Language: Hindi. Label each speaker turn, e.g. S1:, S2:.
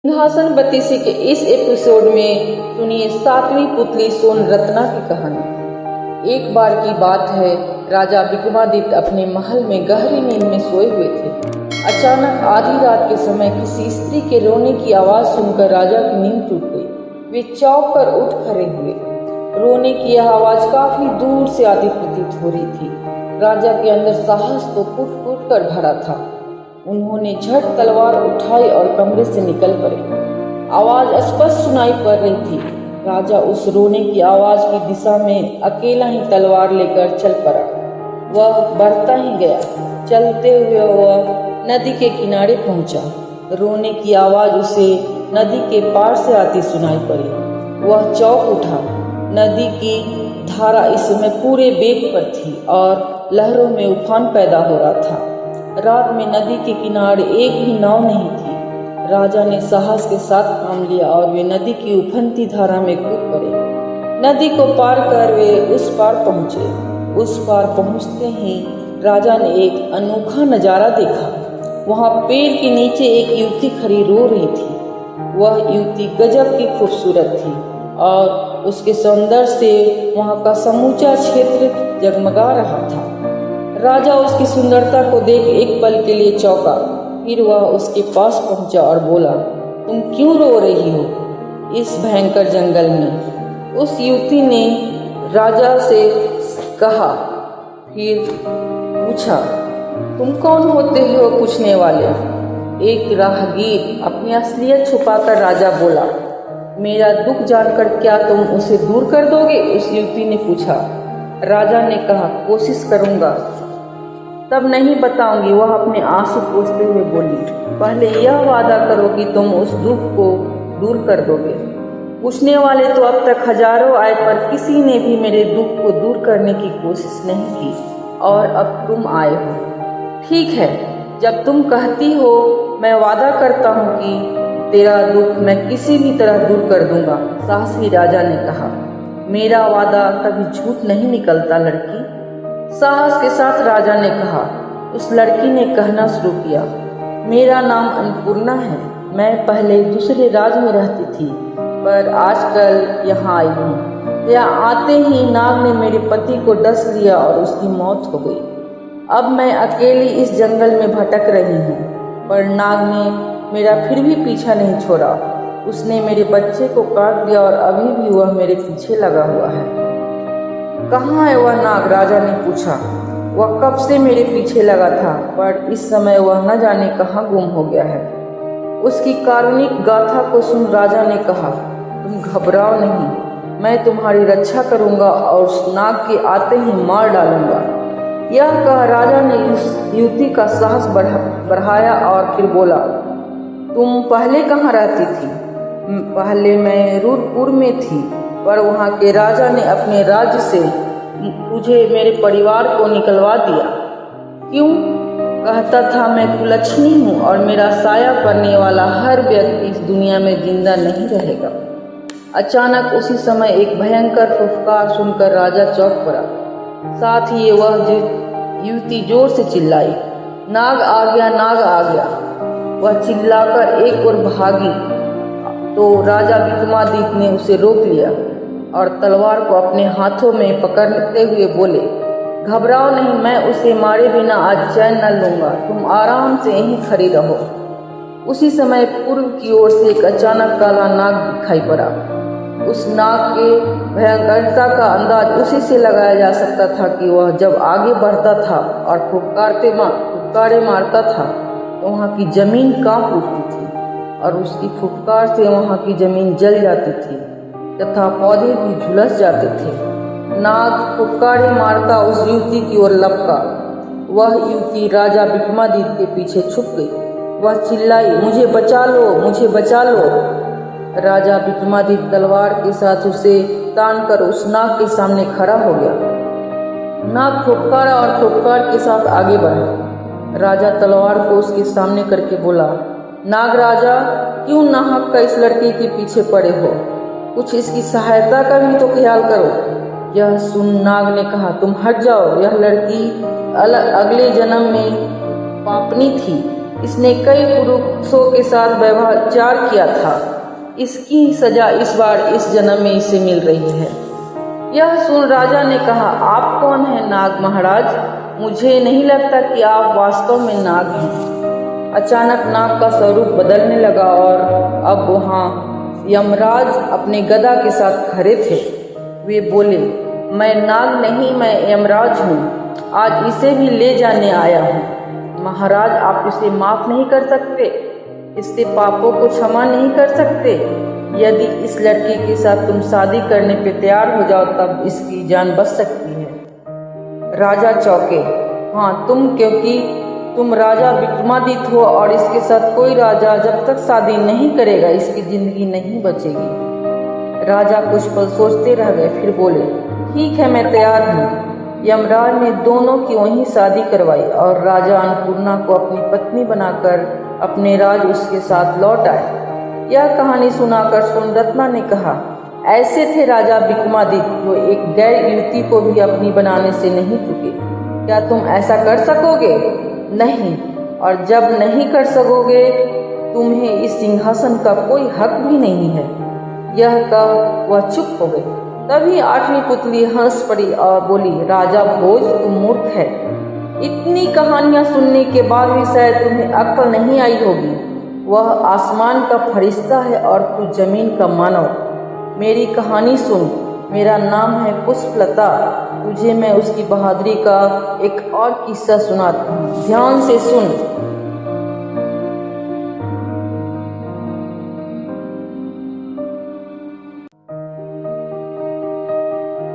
S1: सिंहासन बत्तीसी के इस एपिसोड में सुनिए सातवीं पुतली सोन रत्ना की कहानी। एक बार की बात है, राजा विक्रमादित्य अपने महल में गहरी नींद में सोए हुए थे। अचानक आधी रात के समय किसी स्त्री के रोने की आवाज सुनकर राजा की नींद टूट गई। वे चौंक कर उठ खड़े हुए। रोने की यह आवाज काफी दूर से आती प्रतीत हो रही थी। राजा के अंदर साहस तो कूट कूट कर भरा था। उन्होंने झट तलवार उठाई और कमरे से निकल पड़े। आवाज स्पष्ट सुनाई पड़ रही थी। राजा उस रोने की आवाज की दिशा में अकेला ही तलवार लेकर चल पड़ा। वह बढ़ता ही गया। चलते हुए वह नदी के किनारे पहुंचा। रोने की आवाज उसे नदी के पार से आती सुनाई पड़ी। वह चौंक उठा। नदी की धारा इस समय पूरे बेग पर थी और लहरों में उफान पैदा हो रहा था। रात में नदी के किनारे एक भी नाव नहीं थी। राजा ने साहस के साथ काम लिया और वे नदी की उफनती धारा में कूद पड़े। नदी को पार कर वे उस पार पहुंचे। उस पार पहुंचते ही राजा ने एक अनोखा नजारा देखा। वहां पेड़ के नीचे एक युवती खड़ी रो रही थी। वह युवती गजब की खूबसूरत थी और उसके सौंदर्य से वहां का समूचा क्षेत्र जगमगा रहा था। राजा उसकी सुंदरता को देख एक पल के लिए चौंका। फिर वह उसके पास पहुंचा और बोला, तुम क्यों रो रही हो इस भयंकर जंगल में? उस युवती ने राजा से कहा। फिर पूछा, तुम कौन होते हो पूछने वाले? एक राहगीर अपनी असलियत छुपाकर राजा बोला। मेरा दुख जानकर क्या तुम उसे दूर कर दोगे? उस युवती ने पूछा। राजा ने कहा, कोशिश करूंगा, तब नहीं बताऊंगी। वह अपने आंसू पोंछते हुए बोली, पहले यह वादा करो कि तुम उस दुख को दूर कर दोगे। पूछने वाले तो अब तक हजारों आए पर किसी ने भी मेरे दुख को दूर करने की कोशिश नहीं की और अब तुम आए हो। ठीक है, जब तुम कहती हो मैं वादा करता हूँ कि तेरा दुख मैं किसी भी तरह दूर कर दूंगा, साहसी राजा ने कहा। मेरा वादा कभी झूठ नहीं निकलता लड़की, साहस के साथ राजा ने कहा। उस लड़की ने कहना शुरू किया, मेरा नाम अन्नपूर्णा है। मैं पहले दूसरे राज्य में रहती थी पर आजकल यहाँ आई हूँ। यहाँ आते ही नाग ने मेरे पति को डस लिया और उसकी मौत हो गई। अब मैं अकेली इस जंगल में भटक रही हूँ पर नाग ने मेरा फिर भी पीछा नहीं छोड़ा। उसने मेरे बच्चे को काट दिया और अभी भी वह मेरे पीछे लगा हुआ है। कहाँ है वह नाग? राजा ने पूछा। वह कब से मेरे पीछे लगा था पर इस समय वह न जाने कहाँ गुम हो गया है। उसकी कारुणिक गाथा को सुन राजा ने कहा, तुम घबराओ नहीं, मैं तुम्हारी रक्षा करूंगा और उस नाग के आते ही मार डालूंगा। यह कह राजा ने उस युवती का साहस बढ़ाया और फिर बोला, तुम पहले कहाँ रहती थी? पहले मैं रूरपुर में थी पर वहाँ के राजा ने अपने राज्य से मुझे मेरे परिवार को निकलवा दिया। क्यों? कहता था मैं कुलच्छनी हूँ और मेरा साया करने वाला हर व्यक्ति इस दुनिया में जिंदा नहीं रहेगा। अचानक उसी समय एक भयंकर फुफकार सुनकर राजा चौंक पड़ा। साथ ही वह युवती जोर से चिल्लाई, नाग आ गया, नाग आ गया। वह चिल्लाकर एक ओर भागी तो राजा विक्रमादित्य ने उसे रोक लिया और तलवार को अपने हाथों में पकड़ते हुए बोले, घबराओ नहीं, मैं उसे मारे बिना आज चैन न लूंगा। तुम आराम से यहीं खड़ी रहो। उसी समय पूर्व की ओर से एक अचानक काला नाग दिखाई पड़ा। उस नाग के भयंकरता का अंदाज उसी से लगाया जा सकता था कि वह जब आगे बढ़ता था और फुफकारे मारता था तो वहाँ की जमीन कांप उठती थी और उसकी फुफकार से वहाँ की जमीन जल जाती थी तथा पौधे भी झुलस जाते थे। नाग फुफकारे मारता उस युवती की ओर लपका। वह युवती राजा विक्रमादित्य के पीछे छुप गई। वह चिल्लाई, मुझे बचा लो, मुझे बचा लो। राजा विक्रमादित्य तलवार के साथ उसे तानकर उस नाग के सामने खड़ा हो गया। नाग फुफकारा और फुफकार के साथ आगे बढ़ा। राजा तलवार को उसके सामने करके बोला, नाग राजा, क्यों नाहक का इस लड़की के पीछे पड़े हो? कुछ इसकी सहायता का भी तो ख्याल करो। यह सुन नाग ने कहा, तुम हट जाओ, यह लड़की अगले जन्म में पापनी थी। इसने कई पुरुषों के साथ व्यभिचार किया था। इसकी सजा इस बार इस जन्म में इसे मिल रही है। यह सुन राजा ने कहा, आप कौन हैं नाग महाराज? मुझे नहीं लगता कि आप वास्तव में नाग हैं। अचानक नाग का स्वरूप बदलने लगा और अब वहाँ यमराज अपने गदा के साथ खड़े थे। वे बोले, मैं नाग नहीं, मैं यमराज हूँ। आज इसे भी ले जाने आया हूँ। महाराज, आप इसे माफ नहीं कर सकते? इसके पापों को क्षमा नहीं कर सकते? यदि इस लड़की के साथ तुम शादी करने पे तैयार हो जाओ तब इसकी जान बच सकती है। राजा चौंके। हाँ, क्योंकि तुम राजा विक्रमादित्य हो और इसके साथ कोई राजा जब तक शादी नहीं करेगा इसकी जिंदगी नहीं बचेगी। राजा कुछ पल सोचते रह गए, फिर बोले, ठीक है, मैं तैयार हूँ। यमराज ने दोनों की वहीं शादी करवाई और राजा अन्नपूर्णा को अपनी पत्नी बनाकर अपने राज उसके साथ लौट आए। यह कहानी सुनाकर सोनरत्ना ने कहा, ऐसे थे राजा विक्रमादित्य जो एक गैर युवती को भी अपनी बनाने से नहीं चुके। क्या तुम ऐसा कर सकोगे? नहीं, और जब नहीं कर सकोगे तुम्हें इस सिंहासन का कोई हक भी नहीं है। यह कह वह चुप हो गई। तभी आठवीं पुतली हंस पड़ी और बोली, राजा भोज, तुम मूर्ख है। इतनी कहानियां सुनने के बाद भी शायद तुम्हें अक्ल नहीं आई होगी। वह आसमान का फरिश्ता है और तू जमीन का मानव। मेरी कहानी सुन। मेरा नाम है पुष्पलता। तुझे मैं उसकी बहादुरी का एक और किस्सा सुनाता हूँ। ध्यान से सुन।